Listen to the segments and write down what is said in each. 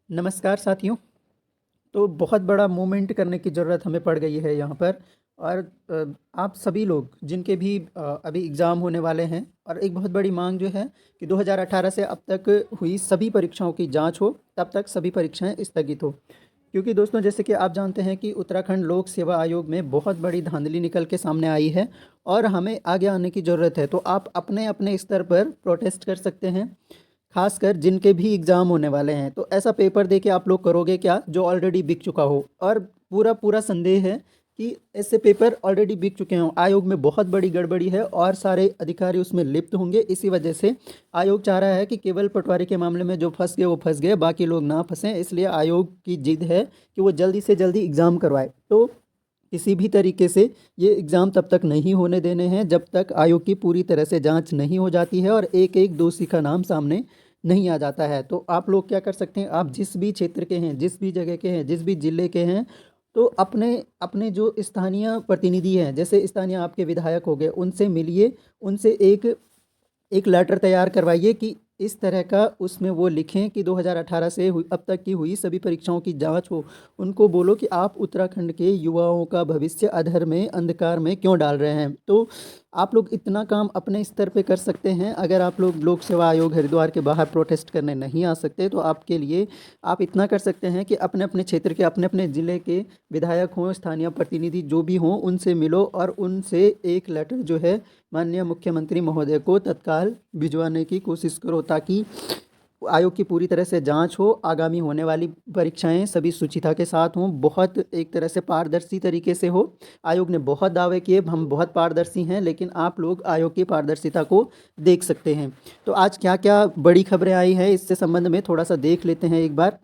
नमस्कार साथियों। तो बहुत बड़ा मूवमेंट करने की ज़रूरत हमें पड़ गई है यहाँ पर। और आप सभी लोग जिनके भी अभी एग्ज़ाम होने वाले हैं, और एक बहुत बड़ी मांग जो है कि 2018 से अब तक हुई सभी परीक्षाओं की जांच हो, तब तक सभी परीक्षाएं स्थगित हो। क्योंकि दोस्तों, जैसे कि आप जानते हैं कि उत्तराखंड लोक सेवा आयोग में बहुत बड़ी धांधली निकल के सामने आई है और हमें आगे आने की ज़रूरत है। तो आप अपने अपने स्तर पर प्रोटेस्ट कर सकते हैं, खासकर जिनके भी एग्ज़ाम होने वाले हैं। तो ऐसा पेपर दे के आप लोग करोगे क्या जो ऑलरेडी बिक चुका हो? और पूरा पूरा संदेह है कि ऐसे पेपर ऑलरेडी बिक चुके हों। आयोग में बहुत बड़ी गड़बड़ी है और सारे अधिकारी उसमें लिप्त होंगे। इसी वजह से आयोग चाह रहा है कि केवल पटवारी के मामले में जो फंस गए वो फंस गए, बाकी लोग ना फंसें। इसलिए आयोग की जिद है कि वो जल्दी से जल्दी एग्ज़ाम करवाए। तो किसी भी तरीके से ये एग्ज़ाम तब तक नहीं होने देने हैं जब तक आयोग की पूरी तरह से जांच नहीं हो जाती है और एक एक दोषी का नाम सामने नहीं आ जाता है। तो आप लोग क्या कर सकते हैं, आप जिस भी क्षेत्र के हैं, जिस भी जगह के हैं, जिस भी ज़िले के हैं, तो अपने अपने जो स्थानीय प्रतिनिधि हैं, जैसे स्थानीय आपके विधायक हो गए, उनसे मिलिए। उनसे एक एक लेटर तैयार करवाइए कि इस तरह का उसमें वो लिखें कि 2018 से अब तक की हुई सभी परीक्षाओं की जांच हो। उनको बोलो कि आप उत्तराखंड के युवाओं का भविष्य अधर में, अंधकार में क्यों डाल रहे हैं। तो आप लोग इतना काम अपने स्तर पे कर सकते हैं। अगर आप लोग लोक सेवा आयोग हरिद्वार के बाहर प्रोटेस्ट करने नहीं आ सकते, तो आपके लिए आप इतना कर सकते हैं कि अपने अपने क्षेत्र के, अपने अपने ज़िले के विधायक हों, स्थानीय प्रतिनिधि जो भी हों, उनसे मिलो और उनसे एक लेटर जो है माननीय मुख्यमंत्री महोदय को तत्काल भिजवाने की कोशिश करो, ताकि आयोग की पूरी तरह से जांच हो। आगामी होने वाली परीक्षाएं सभी शुचिता के साथ हों, बहुत एक तरह से पारदर्शी तरीके से हो। आयोग ने बहुत दावे किए, हम बहुत पारदर्शी हैं, लेकिन आप लोग आयोग की पारदर्शिता को देख सकते हैं। तो आज क्या क्या बड़ी खबरें आई हैं, इससे संबंध में थोड़ा सा देख लेते हैं एक बार।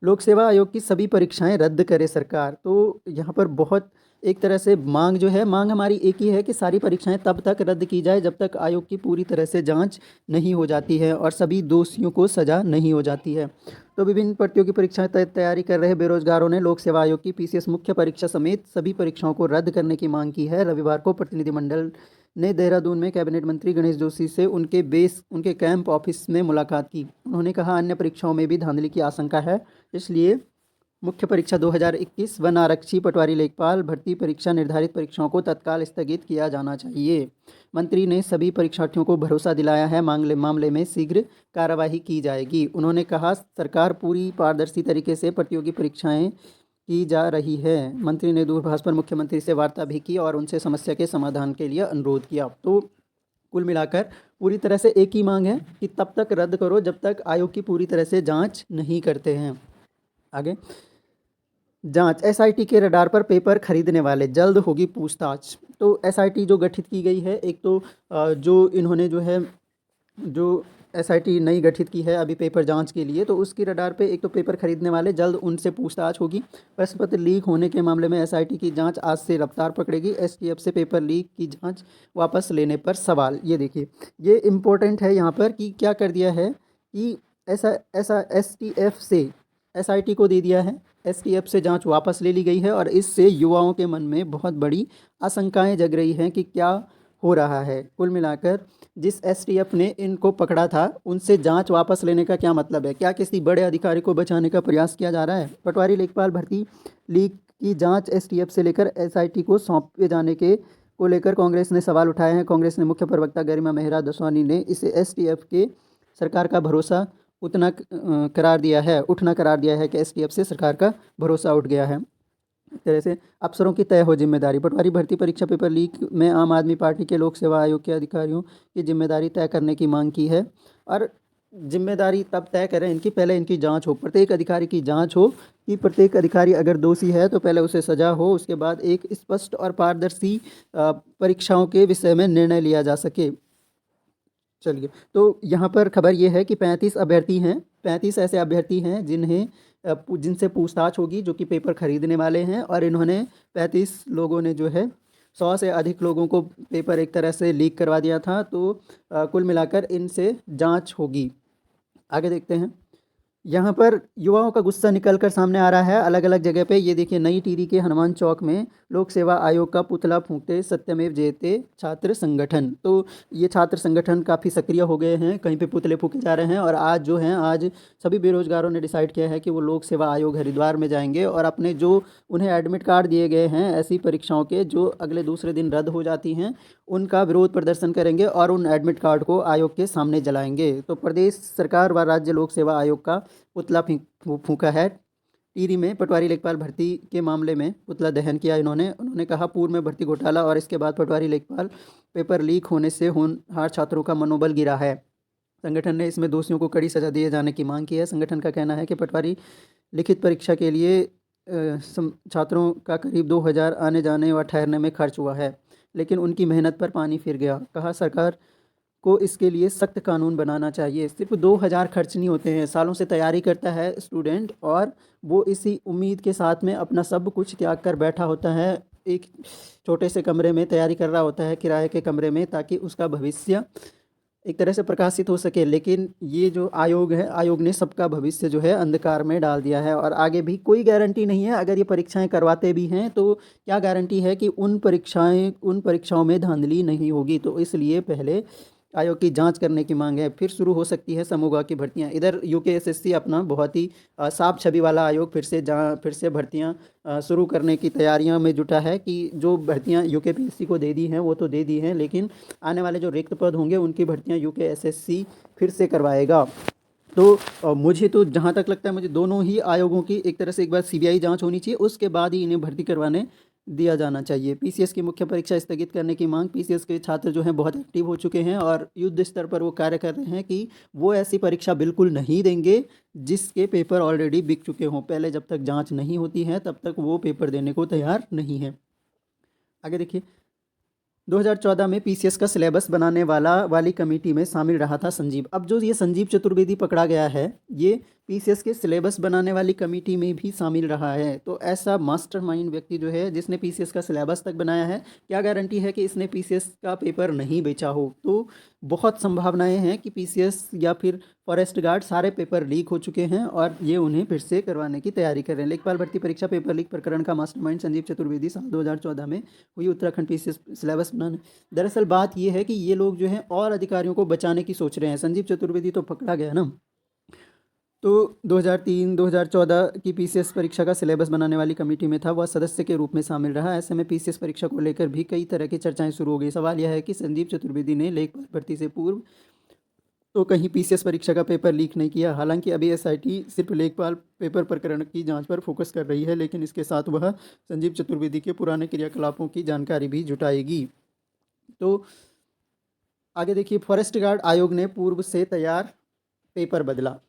लोक सेवा आयोग की सभी परीक्षाएं रद्द करे सरकार। तो यहाँ पर बहुत एक तरह से मांग जो है, मांग हमारी एक ही है कि सारी परीक्षाएं तब तक रद्द की जाए जब तक आयोग की पूरी तरह से जांच नहीं हो जाती है और सभी दोषियों को सज़ा नहीं हो जाती है। तो विभिन्न प्रतियोगी परीक्षाएं तैयारी कर रहे बेरोजगारों ने लोक सेवा आयोग की पीसीएस मुख्य परीक्षा समेत सभी परीक्षाओं को रद्द करने की मांग की है। रविवार को प्रतिनिधिमंडल ने देहरादून में कैबिनेट मंत्री गणेश जोशी से उनके कैंप ऑफिस में मुलाकात की। उन्होंने कहा, अन्य परीक्षाओं में भी धांधली की आशंका है, इसलिए मुख्य परीक्षा 2021 वन आरक्षी पटवारी लेखपाल भर्ती परीक्षा निर्धारित परीक्षाओं को तत्काल स्थगित किया जाना चाहिए। मंत्री ने सभी परीक्षार्थियों को भरोसा दिलाया है, मामले में शीघ्र कार्यवाही की जाएगी। उन्होंने कहा, सरकार पूरी पारदर्शी तरीके से प्रतियोगी परीक्षाएं की जा रही है। मंत्री ने दूरभाष पर मुख्यमंत्री से वार्ता भी की और उनसे समस्या के समाधान के लिए अनुरोध किया। तो कुल मिलाकर पूरी तरह से एक ही मांग है कि तब तक रद्द करो जब तक आयोग की पूरी तरह से जांच नहीं करते हैं। आगे, जांच। एसआईटी के रडार पर पेपर खरीदने वाले, जल्द होगी पूछताछ। तो एसआईटी जो गठित की गई है, एक तो जो इन्होंने जो एसआईटी नई गठित की है अभी पेपर जांच के लिए, तो उसकी रडार पे एक तो पेपर खरीदने वाले, जल्द उनसे पूछताछ होगी। प्रश्न पत्र लीक होने के मामले में एसआईटी की जांच आज से रफ्तार पकड़ेगी। एसटीएफ से पेपर लीक की जांच वापस लेने पर सवाल। ये देखिए, ये इम्पोर्टेंट है यहाँ पर कि क्या कर दिया है कि ऐसा ऐसा एसटीएफ से एसआईटी को दे दिया है। एसटीएफ से जांच वापस ले ली गई है और इससे युवाओं के मन में बहुत बड़ी आशंकाएं जग रही हैं कि क्या हो रहा है। कुल मिलाकर जिस एसटीएफ ने इनको पकड़ा था, उनसे जांच वापस लेने का क्या मतलब है? क्या किसी बड़े अधिकारी को बचाने का प्रयास किया जा रहा है? पटवारी लेखपाल भर्ती लीक की जांच एसटीएफ से लेकर एसआईटी को सौंपे जाने के को लेकर कांग्रेस ने सवाल उठाए हैं। कांग्रेस ने मुख्य प्रवक्ता गरिमा मेहरा दसवानी ने इसे एसटीएफ के सरकार का भरोसा उठना करार दिया है कि एसटीएफ से सरकार का भरोसा उठ गया है। इस तरह से अफसरों की तय हो जिम्मेदारी। पटवारी भर्ती परीक्षा पेपर लीक में आम आदमी पार्टी के लोक सेवा आयोग के अधिकारियों की जिम्मेदारी तय करने की मांग की है। और जिम्मेदारी तब तय करें इनकी, पहले इनकी जांच हो, प्रत्येक अधिकारी की जांच हो कि प्रत्येक अधिकारी अगर दोषी है तो पहले उसे सजा हो, उसके बाद एक स्पष्ट और पारदर्शी परीक्षाओं के विषय में निर्णय लिया जा सके। चलिए, तो यहाँ पर खबर ये है कि 35 ऐसे अभ्यर्थी हैं जिनसे पूछताछ होगी, जो कि पेपर खरीदने वाले हैं। और इन्होंने 35 लोगों ने जो है 100 से अधिक लोगों को पेपर एक तरह से लीक करवा दिया था। तो कुल मिलाकर इनसे जांच होगी। आगे देखते हैं। यहाँ पर युवाओं का गुस्सा निकल कर सामने आ रहा है अलग अलग जगह पे। ये देखिए, नई टिहरी के हनुमान चौक में लोक सेवा आयोग का पुतला फूंकते सत्यमेव जयते छात्र संगठन। तो ये छात्र संगठन काफ़ी सक्रिय हो गए हैं, कहीं पे पुतले फूके जा रहे हैं। और आज जो हैं, आज सभी बेरोजगारों ने डिसाइड किया है कि वो लोक सेवा आयोग हरिद्वार में जाएंगे और अपने जो उन्हें एडमिट कार्ड दिए गए हैं ऐसी परीक्षाओं के जो अगले दूसरे दिन रद्द हो जाती हैं, उनका विरोध प्रदर्शन करेंगे और उन एडमिट कार्ड को आयोग के सामने जलाएंगे। तो प्रदेश सरकार व राज्य लोक सेवा आयोग का पुतला फूंका है। टिहरी में पटवारी लेखपाल भर्ती के मामले में पुतला दहन किया उन्होंने कहा, पूर्व में भर्ती घोटाला और इसके बाद पटवारी लेखपाल पेपर लीक होने से होनहार छात्रों का मनोबल गिरा है। संगठन ने इसमें दोषियों को कड़ी सजा दिए जाने की मांग की है। संगठन का कहना है कि पटवारी लिखित परीक्षा के लिए छात्रों का करीब 2000 आने जाने व ठहरने में खर्च हुआ है, लेकिन उनकी मेहनत पर पानी फिर गया। कहा, सरकार को इसके लिए सख्त कानून बनाना चाहिए। सिर्फ 2000 खर्च नहीं होते हैं, सालों से तैयारी करता है स्टूडेंट और वो इसी उम्मीद के साथ में अपना सब कुछ त्याग कर बैठा होता है। एक छोटे से कमरे में तैयारी कर रहा होता है, किराए के कमरे में, ताकि उसका भविष्य एक तरह से प्रकाशित हो सके। लेकिन ये जो आयोग है, आयोग ने सबका भविष्य जो है अंधकार में डाल दिया है। और आगे भी कोई गारंटी नहीं है, अगर ये परीक्षाएं करवाते भी हैं तो क्या गारंटी है कि उन परीक्षाओं में धांधली नहीं होगी। तो इसलिए पहले आयोग की जांच करने की मांग है। फिर शुरू हो सकती है समूह की भर्तियां। इधर यूकेएसएससी अपना बहुत ही साफ छवि वाला आयोग फिर से भर्तियां शुरू करने की तैयारियों में जुटा है कि जो भर्तियां यूकेपीएससी को दे दी हैं वो तो दे दी हैं, लेकिन आने वाले जो रिक्त पद होंगे उनकी भर्तियां यूकेएसएससी फिर से करवाएगा। तो मुझे तो जहाँ तक लगता है, मुझे दोनों ही आयोगों की एक तरह से एक बार सीबीआई जांच होनी चाहिए, उसके बाद ही इन्हें भर्ती करवाने दिया जाना चाहिए। पीसीएस की मुख्य परीक्षा स्थगित करने की मांग। पीसीएस के छात्र जो हैं बहुत एक्टिव हो चुके हैं और युद्ध स्तर पर वो कार्य कर रहे हैं कि वो ऐसी परीक्षा बिल्कुल नहीं देंगे जिसके पेपर ऑलरेडी बिक चुके हों। पहले जब तक जांच नहीं होती है तब तक वो पेपर देने को तैयार नहीं है। आगे देखिए, 2014 में पीसीएस का सिलेबस बनाने वाली कमेटी में शामिल रहा था संजीव। अब जो ये संजीव चतुर्वेदी पकड़ा गया है, ये पीसीएस के सिलेबस बनाने वाली कमेटी में भी शामिल रहा है। तो ऐसा मास्टरमाइंड व्यक्ति जो है जिसने पीसीएस का सिलेबस तक बनाया है, क्या गारंटी है कि इसने पीसीएस का पेपर नहीं बेचा हो। तो बहुत संभावनाएं हैं कि पीसीएस या फिर फॉरेस्ट गार्ड सारे पेपर लीक हो चुके हैं और ये उन्हें फिर से करवाने की तैयारी कर रहे हैं। लेखपाल भर्ती परीक्षा पेपर लीक प्रकरण का मास्टरमाइंड संजीव चतुर्वेदी साल 2014 में हुई उत्तराखंड पीसीएस सिलेबस बनाने। दरअसल बात ये है कि ये लोग जो हैं और अधिकारियों को बचाने की सोच रहे हैं। संजीव चतुर्वेदी तो पकड़ा गया ना, तो 2003-2014 की पीसीएस परीक्षा का सिलेबस बनाने वाली कमेटी में था, वह सदस्य के रूप में शामिल रहा। ऐसे में पीसीएस परीक्षा को लेकर भी कई तरह की चर्चाएं शुरू हो गई। सवाल यह है कि संजीव चतुर्वेदी ने लेखपाल भर्ती से पूर्व तो कहीं पीसीएस परीक्षा का पेपर लीक नहीं किया। हालांकि अभी एसआईटी सिर्फ लेखपाल पेपर प्रकरण की जांच पर फोकस कर रही है, लेकिन इसके साथ वह संजीव चतुर्वेदी के पुराने क्रियाकलापों की जानकारी भी जुटाएगी। तो आगे देखिए, फॉरेस्ट गार्ड आयोग ने पूर्व से तैयार पेपर बदला।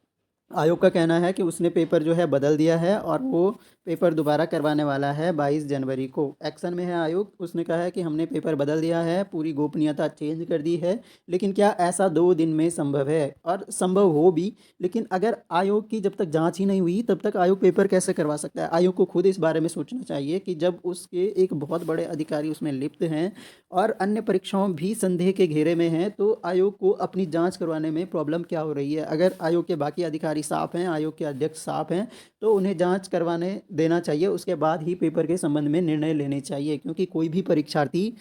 आयोग का कहना है कि उसने पेपर जो है बदल दिया है और वो पेपर दोबारा करवाने वाला है 22 जनवरी को। एक्शन में है आयोग। उसने कहा है कि हमने पेपर बदल दिया है, पूरी गोपनीयता चेंज कर दी है। लेकिन क्या ऐसा 2 दिन में संभव है? और संभव हो भी, लेकिन अगर आयोग की जब तक जांच ही नहीं हुई तब तक आयोग पेपर कैसे करवा सकता है? आयोग को खुद इस बारे में सोचना चाहिए कि जब उसके एक बहुत बड़े अधिकारी उसमें लिप्त हैं और अन्य परीक्षाओं भी संदेह के घेरे में हैं, तो आयोग को अपनी जांच करवाने में प्रॉब्लम क्या हो रही है? अगर आयोग के बाकी अधिकारी साफ हैं, आयोग के अध्यक्ष साफ हैं, तो उन्हें जांच करवाने देना चाहिए। उसके बाद ही पेपर के संबंध में निर्णय लेने चाहिए, क्योंकि कोई भी परीक्षार्थी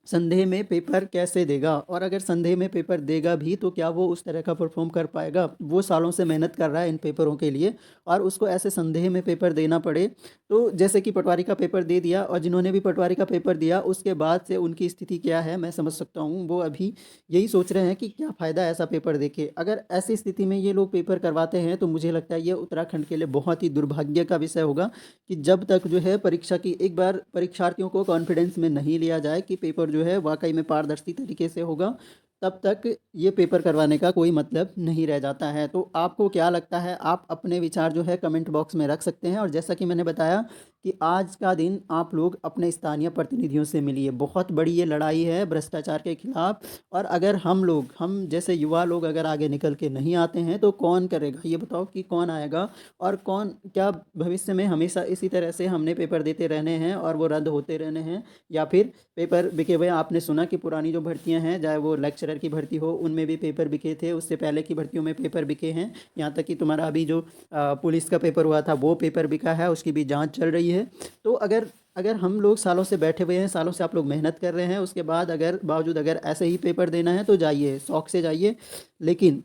संदेह में पेपर कैसे देगा? और अगर संदेह में पेपर देगा भी तो क्या वो उस तरह का परफॉर्म कर पाएगा? वो सालों से मेहनत कर रहा है इन पेपरों के लिए और उसको ऐसे संदेह में पेपर देना पड़े। तो जैसे कि पटवारी का पेपर दे दिया, और जिन्होंने भी पटवारी का पेपर दिया उसके बाद से उनकी स्थिति क्या है मैं समझ सकता हूँ। वो अभी यही सोच रहे हैं कि क्या फ़ायदा ऐसा पेपर देके। अगर ऐसी स्थिति में ये लोग पेपर करवाते हैं तो मुझे लगता है ये उत्तराखंड के लिए बहुत ही दुर्भाग्य का विषय होगा कि जब तक जो है परीक्षा की एक बार परीक्षार्थियों को कॉन्फिडेंस में नहीं लिया जाए कि पेपर जो है वाकई में पारदर्शी तरीके से होगा, तब तक ये पेपर करवाने का कोई मतलब नहीं रह जाता है। तो आपको क्या लगता है? आप अपने विचार जो है कमेंट बॉक्स में रख सकते हैं। और जैसा कि मैंने बताया कि आज का दिन आप लोग अपने स्थानीय प्रतिनिधियों से मिलिए। बहुत बड़ी ये लड़ाई है भ्रष्टाचार के खिलाफ, और अगर हम जैसे युवा लोग अगर आगे निकल के नहीं आते हैं तो कौन करेगा? ये बताओ कि कौन आएगा? और कौन, क्या भविष्य में हमेशा इसी तरह से हमने पेपर देते रहने हैं और वो रद्द होते रहने हैं, या फिर पेपर बिके हुए? आपने सुना कि पुरानी जो भर्तियां हैं, चाहे वो लेक्चरर लेक्चरर की भर्ती हो उनमें भी पेपर बिके थे, उससे पहले की भर्तियों में पेपर बिके हैं, यहाँ तक कि तुम्हारा अभी जो पुलिस का पेपर हुआ था वो पेपर बिका है, उसकी भी जांच चल रही है। तो अगर अगर हम लोग सालों से बैठे हुए हैं, सालों से आप लोग मेहनत कर रहे हैं, उसके बाद अगर बावजूद अगर ऐसे ही पेपर देना है तो जाइए, शौक से जाइए। लेकिन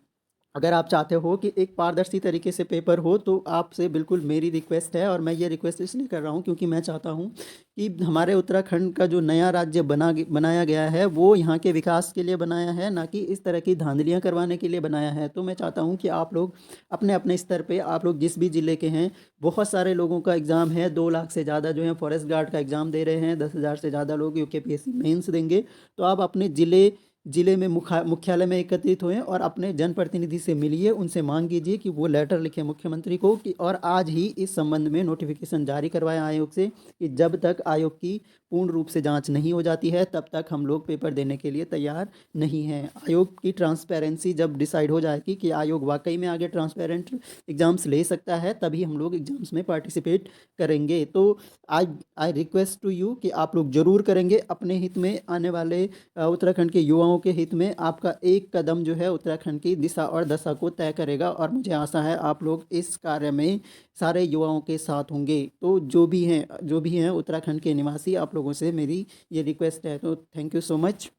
अगर आप चाहते हो कि एक पारदर्शी तरीके से पेपर हो तो आपसे बिल्कुल मेरी रिक्वेस्ट है, और मैं ये रिक्वेस्ट इसलिए कर रहा हूँ क्योंकि मैं चाहता हूँ कि हमारे उत्तराखंड का जो नया राज्य बनाया गया है वो यहाँ के विकास के लिए बनाया है, ना कि इस तरह की धांधलियाँ करवाने के लिए बनाया है। तो मैं चाहता हूँ कि आप लोग अपने अपने स्तर पे, आप लोग जिस भी ज़िले के हैं, बहुत सारे लोगों का एग्ज़ाम है, 2 लाख से ज़्यादा जो है फॉरेस्ट गार्ड का एग्ज़ाम दे रहे हैं, 10,000 से ज़्यादा लोग यूकेपीएससी मेंस देंगे। तो आप अपने ज़िले में मुख्यालय में एकत्रित हुए और अपने जनप्रतिनिधि से मिलिए, उनसे मांग कीजिए कि वो लेटर लिखें मुख्यमंत्री को, कि और आज ही इस संबंध में नोटिफिकेशन जारी करवाएं आयोग से, कि जब तक आयोग की पूर्ण रूप से जांच नहीं हो जाती है तब तक हम लोग पेपर देने के लिए तैयार नहीं हैं। आयोग की ट्रांसपेरेंसी जब डिसाइड हो जाएगी कि आयोग वाकई में आगे ट्रांसपेरेंट एग्ज़ाम्स ले सकता है, तभी हम लोग एग्ज़ाम्स में पार्टिसिपेट करेंगे। तो आई आई रिक्वेस्ट टू यू कि आप लोग ज़रूर करेंगे, अपने हित में, आने वाले उत्तराखंड के युवाओं के हित में। आपका एक कदम जो है उत्तराखंड की दिशा और दशा को तय करेगा, और मुझे आशा है आप लोग इस कार्य में सारे युवाओं के साथ होंगे। तो जो भी हैं उत्तराखंड के निवासी, आप लोगों से मेरी ये रिक्वेस्ट है। तो थैंक यू सो मच,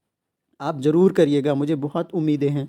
आप ज़रूर करिएगा, मुझे बहुत उम्मीदें हैं।